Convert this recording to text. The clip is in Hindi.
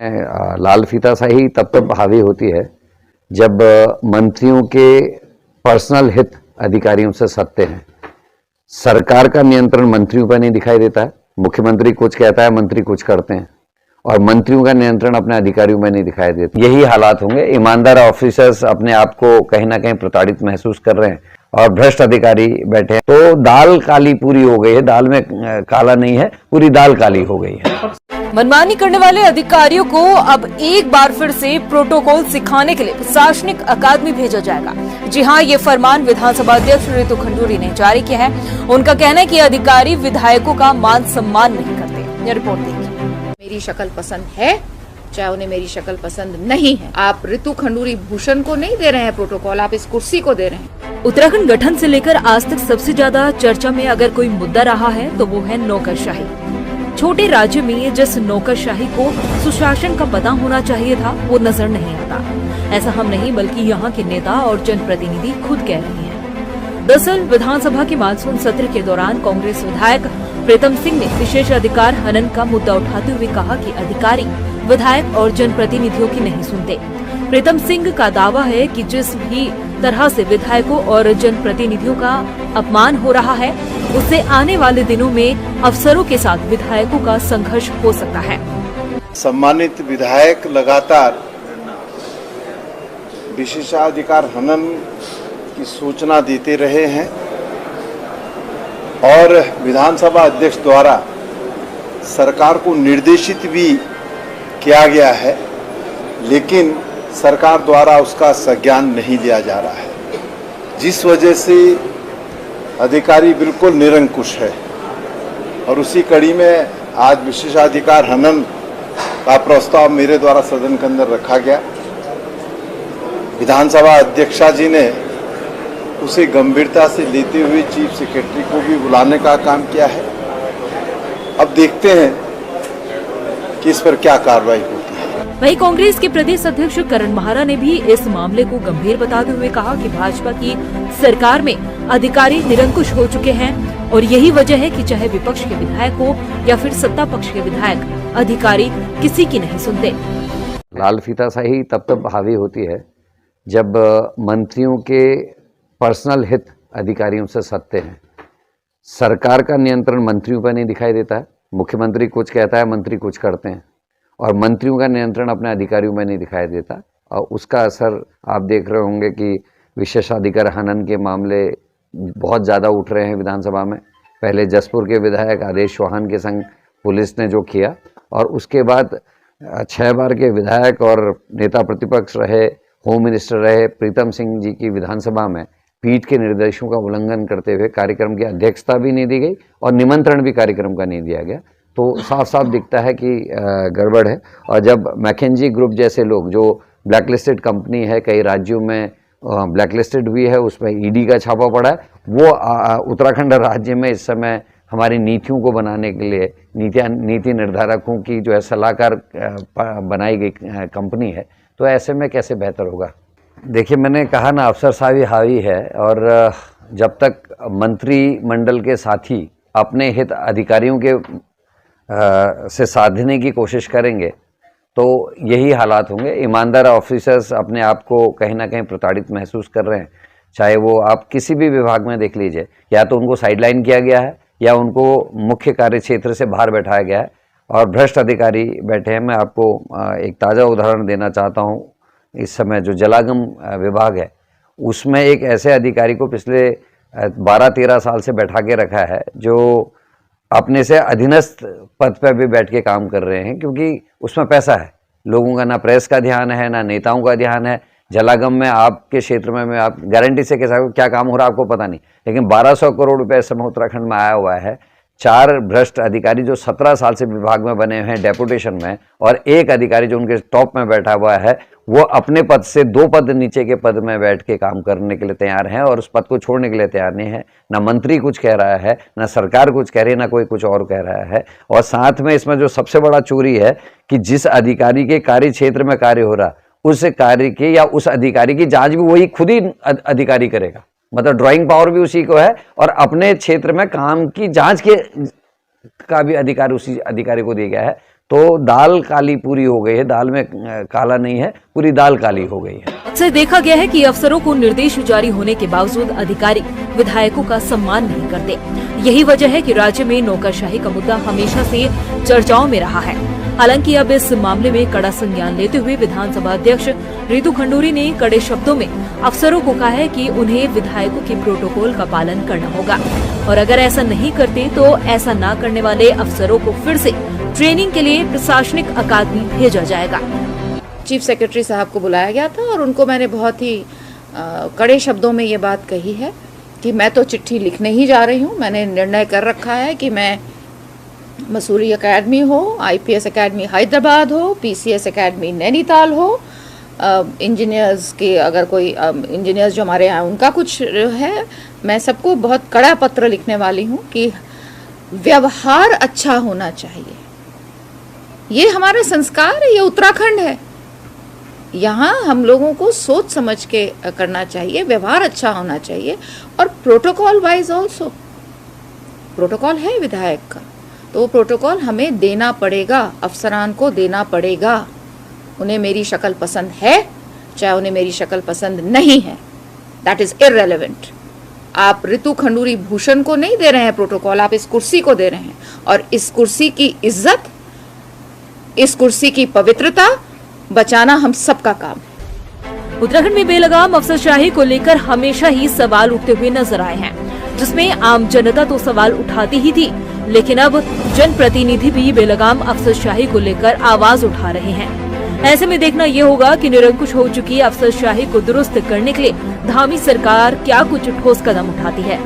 लाल फीताशाही तब तक हावी होती है जब मंत्रियों के पर्सनल हित अधिकारियों से सत्ते हैं। सरकार का नियंत्रण मंत्रियों पर नहीं दिखाई देता है। मुख्यमंत्री कुछ कहता है, मंत्री कुछ करते हैं, और मंत्रियों का नियंत्रण अपने अधिकारियों में नहीं दिखाई देता। यही हालात होंगे। ईमानदार ऑफिसर्स अपने आप को कहीं ना कहीं प्रताड़ित महसूस कर रहे हैं और भ्रष्ट अधिकारी बैठे हैं। तो दाल काली पूरी हो गई है। दाल में काला नहीं है, पूरी दाल काली हो गई है। मनमानी करने वाले अधिकारियों को अब एक बार फिर से प्रोटोकॉल सिखाने के लिए प्रशासनिक अकादमी भेजा जाएगा। जी हां, ये फरमान विधानसभा अध्यक्ष रितु खंडूरी ने जारी किया है। उनका कहना है कि अधिकारी विधायकों का मान सम्मान नहीं करते। ये रिपोर्ट देखिए। मेरी शक्ल पसंद है, चाहे उन्हें मेरी शक्ल पसंद नहीं है। आप रितु खंडूरी भूषण को नहीं दे रहे हैं प्रोटोकॉल, आप इस कुर्सी को दे रहे हैं। उत्तराखंड गठन से लेकर आज तक सबसे ज्यादा चर्चा में अगर कोई मुद्दा रहा है तो वो है नौकरशाही। छोटे राज्य में जिस नौकरशाही को सुशासन का पता होना चाहिए था वो नजर नहीं आता। ऐसा हम नहीं बल्कि यहाँ के नेता और जनप्रतिनिधि खुद कह रहे हैं। दरअसल विधानसभा के मानसून सत्र के दौरान कांग्रेस विधायक प्रीतम सिंह ने विशेष अधिकार हनन का मुद्दा उठाते हुए कहा कि अधिकारी विधायक और जनप्रतिनिधियों की नहीं सुनते। प्रीतम सिंह का दावा है कि जिस भी तरह से विधायकों और जनप्रतिनिधियों का अपमान हो रहा है उससे आने वाले दिनों में अफसरों के साथ विधायकों का संघर्ष हो सकता है। सम्मानित विधायक लगातार विशेषाधिकार हनन की सूचना देते रहे हैं और विधानसभा अध्यक्ष द्वारा सरकार को निर्देशित भी किया गया है, लेकिन सरकार द्वारा उसका संज्ञान नहीं लिया जा रहा है, जिस वजह से अधिकारी बिल्कुल निरंकुश है। और उसी कड़ी में आज विशेषाधिकार हनन का प्रस्ताव मेरे द्वारा सदन के अंदर रखा गया। विधानसभा अध्यक्षा जी ने उसे गंभीरता से लेते हुए चीफ सेक्रेटरी को भी बुलाने का काम किया है। अब देखते हैं कि इस पर क्या कार्रवाई होती है। वहीं कांग्रेस के प्रदेश अध्यक्ष करण माहरा ने भी इस मामले को गंभीर बताते हुए कहा कि भाजपा की सरकार में अधिकारी निरंकुश हो चुके हैं और यही वजह है कि चाहे विपक्ष के विधायक हो या फिर सत्ता पक्ष के विधायक, अधिकारी किसी की नहीं सुनते। लाल फीताशाही तब तक हावी होती है जब मंत्रियों के पर्सनल हित अधिकारियों से सत्ते हैं। सरकार का नियंत्रण मंत्रियों पर नहीं दिखाई देता है। मुख्यमंत्री कुछ कहता है, मंत्री कुछ करते हैं, और मंत्रियों का नियंत्रण अपने अधिकारियों में नहीं दिखाई देता। और उसका असर आप देख रहे होंगे कि विशेषाधिकार हनन के मामले बहुत ज़्यादा उठ रहे हैं विधानसभा में। पहले जसपुर के विधायक आदेश चौहान के संग पुलिस ने जो किया, और उसके बाद 6 बार के विधायक और नेता प्रतिपक्ष रहे, होम मिनिस्टर रहे प्रीतम सिंह जी की विधानसभा में पीठ के निर्देशों का उल्लंघन करते हुए कार्यक्रम की अध्यक्षता भी नहीं दी गई और निमंत्रण भी कार्यक्रम का नहीं दिया गया। तो साफ साफ दिखता है कि गड़बड़ है। और जब मैकेंजी ग्रुप जैसे लोग, जो ब्लैकलिस्टेड कंपनी है, कई राज्यों में ब्लैकलिस्टेड भी है, उसमें ईडी का छापा पड़ा है, वो उत्तराखंड राज्य में इस समय हमारी नीतियों को बनाने के लिए नीति निर्धारकों की जो है सलाहकार बनाई गई कंपनी है। तो ऐसे में कैसे बेहतर होगा? देखिए, मैंने कहा ना, अफसरशाही हावी है, और जब तक मंत्रिमंडल के साथी अपने हित अधिकारियों के से साधने की कोशिश करेंगे तो यही हालात होंगे। ईमानदार ऑफिसर्स अपने आप को कहीं ना कहीं प्रताड़ित महसूस कर रहे हैं। चाहे वो आप किसी भी विभाग में देख लीजिए, या तो उनको साइडलाइन किया गया है या उनको मुख्य कार्य क्षेत्र से बाहर बैठाया गया है और भ्रष्ट अधिकारी बैठे हैं। मैं आपको एक ताज़ा उदाहरण देना चाहता हूँ। इस समय जो जलागम विभाग है, उसमें एक ऐसे अधिकारी को पिछले 12-13 साल से बैठा के रखा है, जो अपने से अधीनस्थ पद पर भी बैठ के काम कर रहे हैं, क्योंकि उसमें पैसा है। लोगों का ना प्रेस का ध्यान है, ना नेताओं का ध्यान है। जलागम में आपके क्षेत्र में आप गारंटी से कैसा क्या काम हो रहा है आपको पता नहीं, लेकिन 1200 करोड़ रुपए इस समय उत्तराखंड में आया हुआ है। 4 भ्रष्ट अधिकारी जो 17 साल से विभाग में बने हुए हैं डेपुटेशन में, और एक अधिकारी जो उनके टॉप में बैठा हुआ है, वो अपने पद से 2 पद नीचे के पद में बैठ के काम करने के लिए तैयार हैं और उस पद को छोड़ने के लिए तैयार नहीं है। ना मंत्री कुछ कह रहा है, ना सरकार कुछ कह रही है, ना कोई कुछ और कह रहा है। और साथ में इसमें जो सबसे बड़ा चोरी है कि जिस अधिकारी के कार्य क्षेत्र में कार्य हो रहा, उस कार्य की या उस अधिकारी की जांच भी वही खुद ही अधिकारी करेगा। मतलब ड्राइंग पावर भी उसी को है और अपने क्षेत्र में काम की जांच के का भी अधिकार उसी अधिकारी को दिया गया है। तो दाल काली पूरी हो गई है, दाल में काला नहीं है, पूरी दाल काली हो गई है। अक्सर देखा गया है कि अफसरों को निर्देश जारी होने के बावजूद अधिकारी विधायकों का सम्मान नहीं करते। यही वजह है कि राज्य में नौकरशाही का मुद्दा हमेशा से चर्चाओं में रहा है। हालांकि अब इस मामले में कड़ा संज्ञान लेते हुए विधानसभा अध्यक्ष रितु खंडूरी ने कड़े शब्दों में अफसरों को कहा है कि उन्हें विधायकों के प्रोटोकॉल का पालन करना होगा और अगर ऐसा नहीं करते तो ऐसा न करने वाले अफसरों को फिर से ट्रेनिंग के लिए प्रशासनिक अकादमी भेजा जाएगा। चीफ सेक्रेटरी साहब को बुलाया गया था और उनको मैंने बहुत ही कड़े शब्दों में ये बात कही है कि मैं तो चिट्ठी लिखने ही जा रही हूँ। मैंने निर्णय कर रखा है कि मैं मसूरी एकेडमी हो, IPS एकेडमी हैदराबाद हो, PCS एकेडमी नैनीताल हो, इंजीनियर्स के अगर कोई इंजीनियर्स जो हमारे यहाँ उनका कुछ है, मैं सबको बहुत कड़ा पत्र लिखने वाली हूँ कि व्यवहार अच्छा होना चाहिए। ये हमारा संस्कार है, ये उत्तराखंड है। यहाँ हम लोगों को सोच समझ के करना चाहिए, व्यवहार अच्छा होना चाहिए और प्रोटोकॉल वाइज ऑल्सो प्रोटोकॉल है विधायक का, तो वो प्रोटोकॉल हमें देना पड़ेगा, अफसरान को देना पड़ेगा। उन्हें मेरी शक्ल पसंद है, चाहे उन्हें मेरी शक्ल पसंद नहीं है, दैट इज इररेलेवेंट। आप रितु खंडूरी भूषण को नहीं दे रहे हैं प्रोटोकॉल, आप इस कुर्सी को दे रहे हैं और इस कुर्सी की इज्जत, इस कुर्सी की पवित्रता बचाना हम सबका काम है। उत्तराखंड में बेलगाम अफसरशाही को लेकर हमेशा ही सवाल उठते हुए नजर आए हैं, जिसमें आम जनता तो सवाल उठाती ही थी, लेकिन अब जनप्रतिनिधि भी बेलगाम अफसरशाही को लेकर आवाज उठा रहे हैं। ऐसे में देखना ये होगा कि निरंकुश हो चुकी अफसरशाही को दुरुस्त करने के लिए धामी सरकार क्या कुछ ठोस कदम उठाती है।